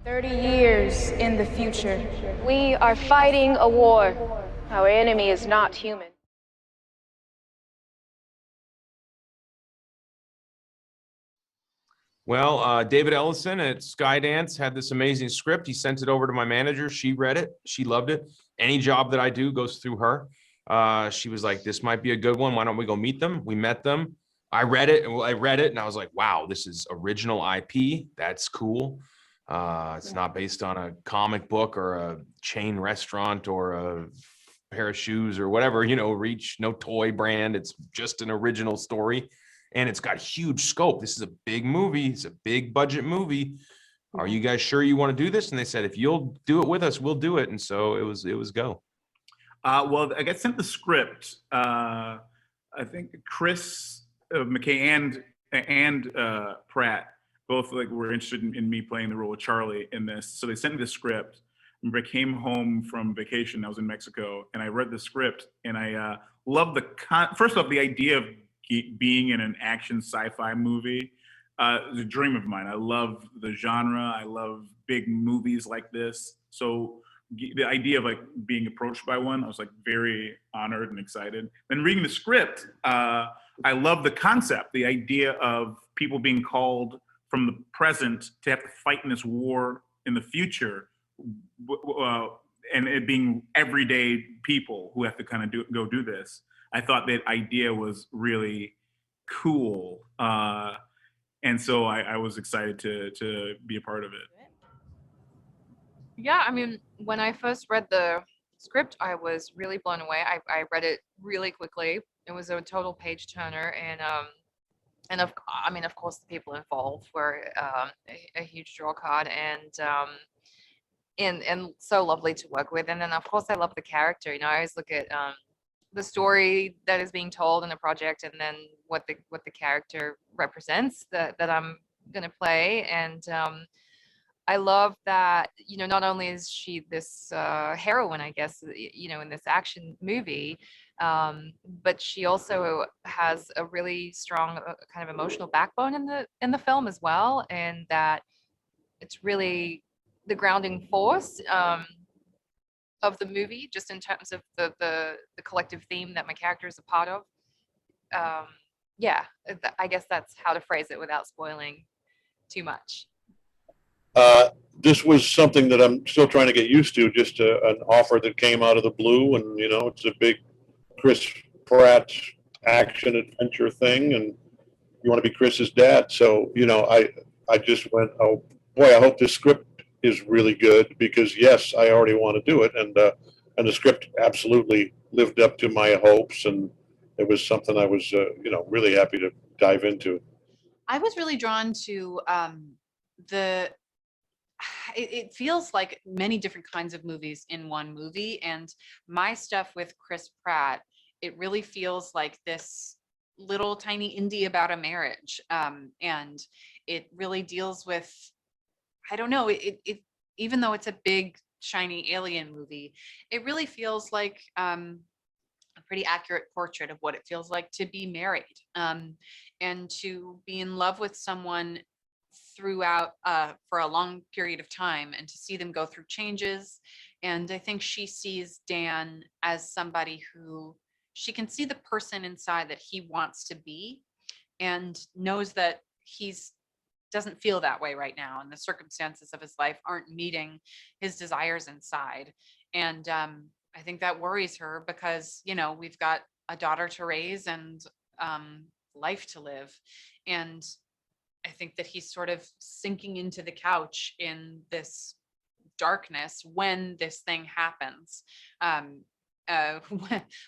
30 years in the future. We are fighting a war. Our enemy is not human. Well, David Ellison at Skydance had this amazing script. He sent it over to my manager. She read it. She loved it. Any job that I do goes through her. She was like, this might be a good one. Why don't we go meet them? We met them. I read it and I was like, wow, this is original IP. That's cool. It's not based on a comic book or a chain restaurant or a pair of shoes or whatever, Reach, no toy brand. It's just an original story. And it's got huge scope. This is a big movie. It's a big budget movie. Are you guys sure you want to do this? And they said, if you'll do it with us, we'll do it. And so it was go. Well, I got sent the script. I think Chris, McKay, and Pratt both were interested in me playing the role of Charlie in this. So they sent me the script. I came home from vacation. I was in Mexico, and I read the script, and I loved first off, the idea of being in an action sci-fi movie is a dream of mine. I love the genre. I love big movies like this. So the idea of being approached by one, I was very honored and excited. Then reading the script, I love the concept, the idea of people being called from the present to have to fight in this war in the future, and it being everyday people who have to kind of go do this. I thought that idea was really cool. And so I was excited to be a part of it. Yeah, I mean, when I first read the script, I was really blown away. I read it really quickly. It was a total page turner, and of course, the people involved were a huge draw card, and so lovely to work with. And then, of course, I love the character. I always look at the story that is being told in the project, and then what the character represents that I'm going to play. And I love that, not only is she this heroine, I guess, in this action movie, but she also has a really strong kind of emotional backbone in the film as well, and that it's really the grounding force of the movie, just in terms of the collective theme that my character is a part of. Yeah, I guess that's how to phrase it without spoiling too much. This was something that I'm still trying to get used to, just an offer that came out of the blue, and it's a big Chris Pratt action adventure thing, and you want to be Chris's dad. So I just went, oh boy, I hope this script is really good, because yes, I already want to do it, and the script absolutely lived up to my hopes, and it was something I was really happy to dive into. I was really drawn to it feels like many different kinds of movies in one movie, and my stuff with Chris Pratt, it really feels like this little tiny indie about a marriage, and it really deals with, I don't know, it even though it's a big shiny alien movie, it really feels like a pretty accurate portrait of what it feels like to be married, and to be in love with someone throughout for a long period of time, and to see them go through changes. And I think she sees Dan as somebody who she can see the person inside that he wants to be, and knows that he's doesn't feel that way right now, and the circumstances of his life aren't meeting his desires inside. And I think that worries her, because we've got a daughter to raise and life to live, and I think that he's sort of sinking into the couch in this darkness when this thing happens.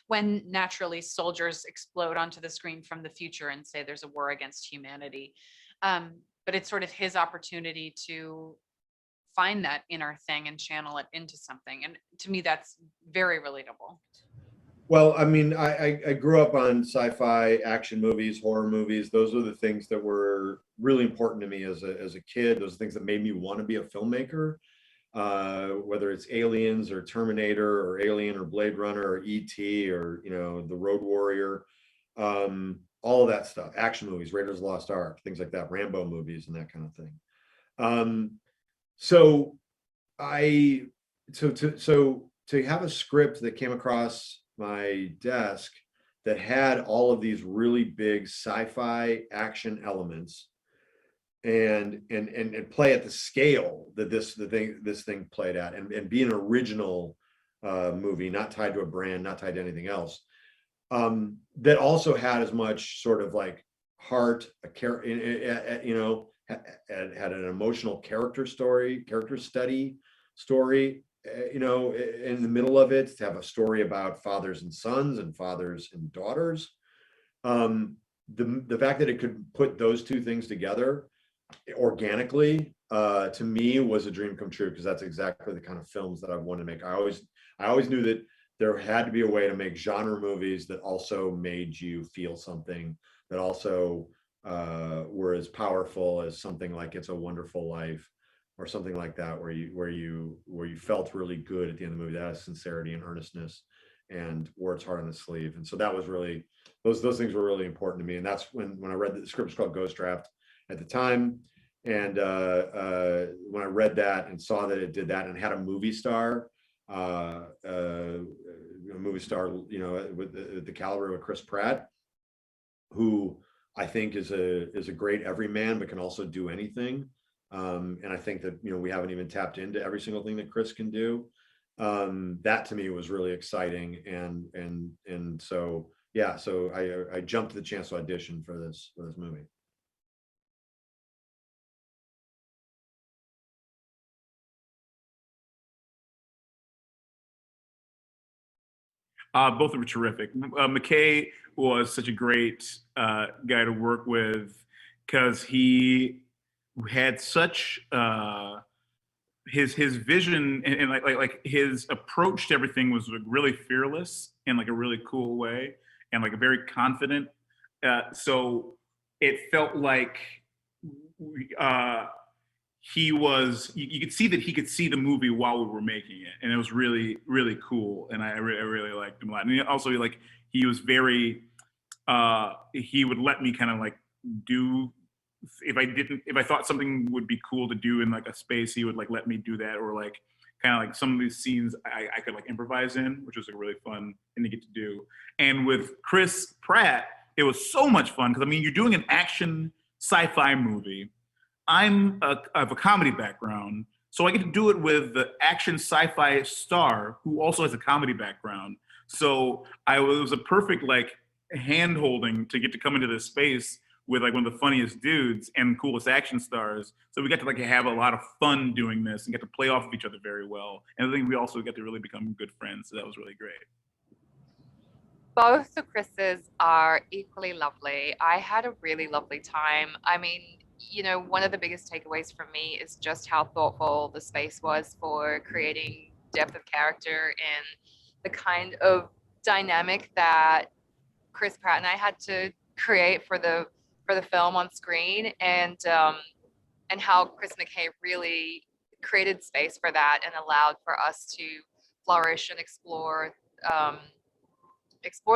When naturally soldiers explode onto the screen from the future and say there's a war against humanity. But it's sort of his opportunity to find that inner thing and channel it into something. And to me, that's very relatable. Well, I mean, I grew up on sci-fi action movies, horror movies. Those are the things that were really important to me as a kid. Those are things that made me want to be a filmmaker, whether it's Aliens or Terminator or Alien or Blade Runner or E.T. or, The Road Warrior. All of that stuff, action movies, Raiders of the Lost Ark, things like that, Rambo movies and that kind of thing. So to have a script that came across my desk that had all of these really big sci-fi action elements and play at the scale that this thing played at, and be an original movie, not tied to a brand, not tied to anything else, that also had as much sort of like heart, you know, had an emotional character study story, you know, in the middle of it, to have a story about fathers and sons and fathers and daughters. The fact that it could put those two things together organically, to me, was a dream come true, because that's exactly the kind of films that I've wanted to make. I always knew that there had to be a way to make genre movies that also made you feel something, that also were as powerful as something like It's a Wonderful Life or something like that, where you felt really good at the end of the movie. That has sincerity and earnestness and wore its heart on the sleeve. And so that was really, those things were really important to me. And that's when I read the script was called Ghost Draft at the time. And when I read that and saw that it did that and had a movie star, you know, with the caliber of Chris Pratt, who I think is a great everyman, but can also do anything. And I think that, you know, we haven't even tapped into every single thing that Chris can do. That to me was really exciting. And so, yeah, so I jumped to the chance to audition for this movie. Both were terrific. McKay was such a great guy to work with, because he had such his vision and like his approach to everything was like really fearless in like a really cool way, and like a very confident. So it felt like he was, you could see that he could see the movie while we were making it, and it was really, really cool. And I really liked him a lot. And also, like, he was very, he would let me kind of like do, if I thought something would be cool to do in like a space, he would like let me do that, or like kind of like some of these scenes I could like improvise in, which was like really fun thing to get to do. And with Chris Pratt, it was so much fun, because I mean, you're doing an action sci-fi movie. I have a comedy background, so I get to do it with the action sci-fi star who also has a comedy background. So it was a perfect like hand holding to get to come into this space with like one of the funniest dudes and coolest action stars. So we got to like have a lot of fun doing this and get to play off of each other very well. And I think we also got to really become good friends. So that was really great. Both the Chris's are equally lovely. I had a really lovely time. I mean, you know, one of the biggest takeaways from me is just how thoughtful the space was for creating depth of character and the kind of dynamic that Chris Pratt and I had to create for the film on screen, and how Chris McKay really created space for that and allowed for us to flourish and explore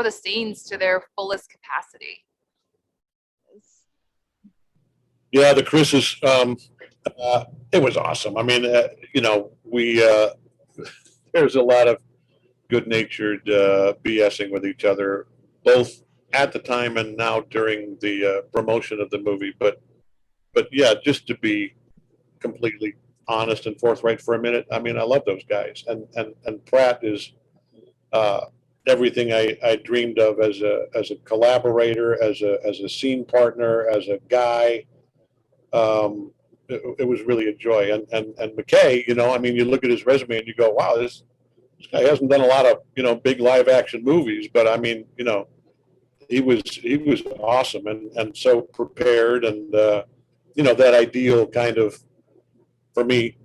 the scenes to their fullest capacity. Yeah, the Chris's, it was awesome. I mean, you know, there's a lot of good-natured BSing with each other, both at the time and now during the promotion of the movie. But yeah, just to be completely honest and forthright for a minute, I mean, I love those guys, and Pratt is everything I dreamed of as a collaborator, as a scene partner, as a guy. It was really a joy. And McKay, you know, I mean, you look at his resume and you go, wow, this guy hasn't done a lot of, you know, big live action movies, but I mean, you know, he was awesome and so prepared, and you know, that ideal kind of, for me,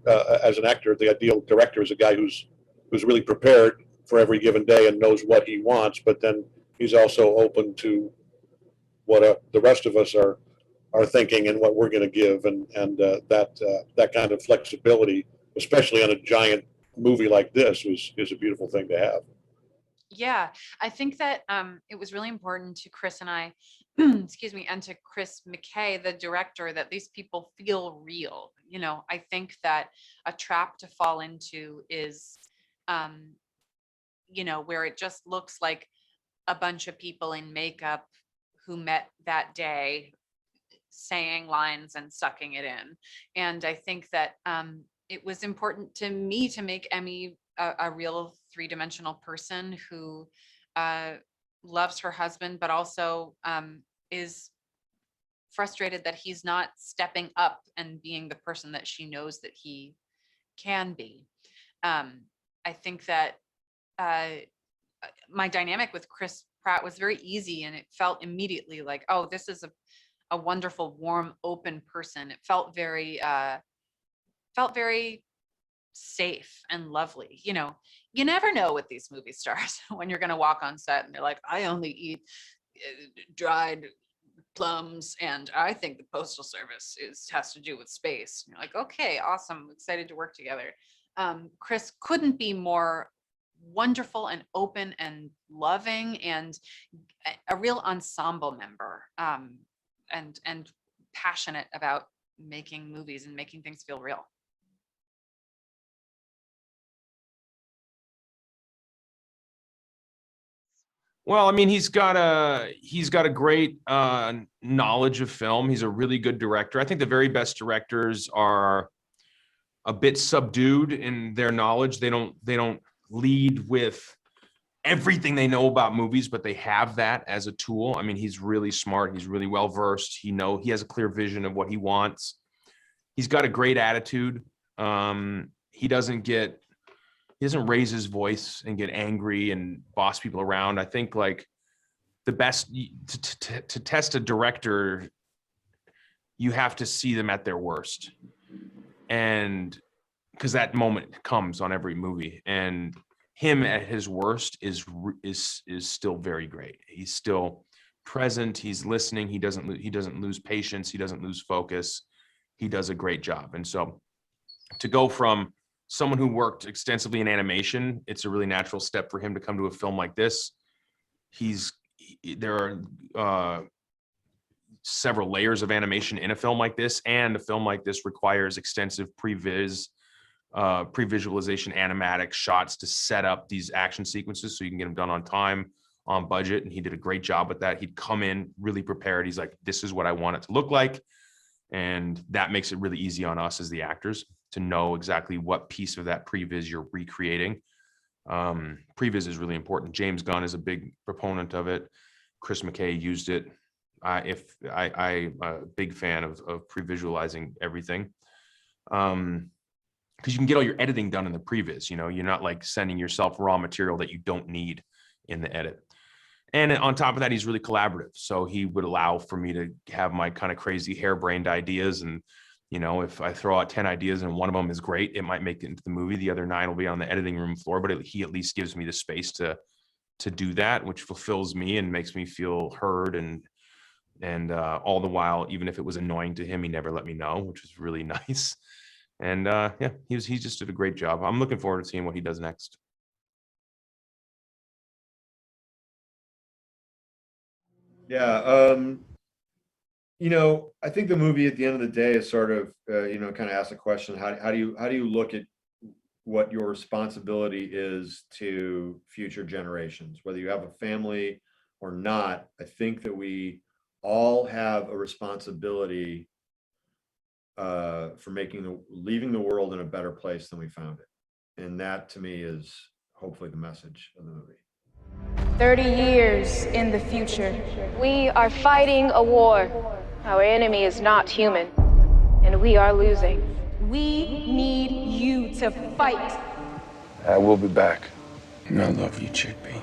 as an actor, the ideal director is a guy who's really prepared for every given day and knows what he wants, but then he's also open to what the rest of us are thinking and what we're going to give, and that kind of flexibility, especially on a giant movie like this, is a beautiful thing to have. Yeah, I think that it was really important to Chris and I excuse me, and to Chris McKay, the director, that these people feel real. You know, I think that a trap to fall into is, you know, where it just looks like a bunch of people in makeup who met that day saying lines and sucking it in. And I think that it was important to me to make Emmy a real three-dimensional person who loves her husband, but also is frustrated that he's not stepping up and being the person that she knows that he can be. I think that my dynamic with Chris Pratt was very easy, and it felt immediately like, oh, this is a wonderful, warm, open person. It felt very safe and lovely. You know, you never know with these movie stars when you're going to walk on set and they're like, I only eat dried plums, and I think the Postal Service has to do with space. And you're like, okay, awesome, excited to work together. Chris couldn't be more wonderful and open and loving, and a real ensemble member, and passionate about making movies and making things feel real. Well, I mean, he's got a great knowledge of film. He's a really good director. I think the very best directors are a bit subdued in their knowledge. They don't lead with everything they know about movies, but they have that as a tool. I mean, he's really smart. He's really well versed. He has a clear vision of what he wants. He's got a great attitude. He doesn't raise his voice and get angry and boss people around. I think like the best to test a director, you have to see them at their worst. And because that moment comes on every movie, and him at his worst is still very great. He's still present. He's listening. He doesn't lose patience. He doesn't lose focus. He does a great job. And so to go from someone who worked extensively in animation, it's a really natural step for him to come to a film like this. There are several layers of animation in a film like this, and a film like this requires extensive pre-visualization animatic shots to set up these action sequences so you can get them done on time, on budget. And he did a great job with that. He'd come in really prepared. He's like, this is what I want it to look like. And that makes it really easy on us as the actors to know exactly what piece of that previs you're recreating. Previs is really important. James Gunn is a big proponent of it. Chris McKay used it. I'm a big fan of pre-visualizing everything. Because you can get all your editing done in the previs. You know, you're not like sending yourself raw material that you don't need in the edit. And on top of that, he's really collaborative. So he would allow for me to have my kind of crazy harebrained ideas. And, you know, if I throw out 10 ideas and one of them is great, it might make it into the movie. The other 9 will be on the editing room floor, but he at least gives me the space to do that, which fulfills me and makes me feel heard. And all the while, even if it was annoying to him, he never let me know, which was really nice. And yeah, he just did a great job. I'm looking forward to seeing what he does next. Yeah, you know, I think the movie at the end of the day is sort of, you know, kind of asks the question, how do you look at what your responsibility is to future generations, whether you have a family or not? I think that we all have a responsibility for leaving the world in a better place than we found it. And that to me is hopefully the message of the movie. 30 years in the future. We are fighting a war. Our enemy is not human, and we are losing. We need you to fight. I will be back. And I love you, Chibuikem.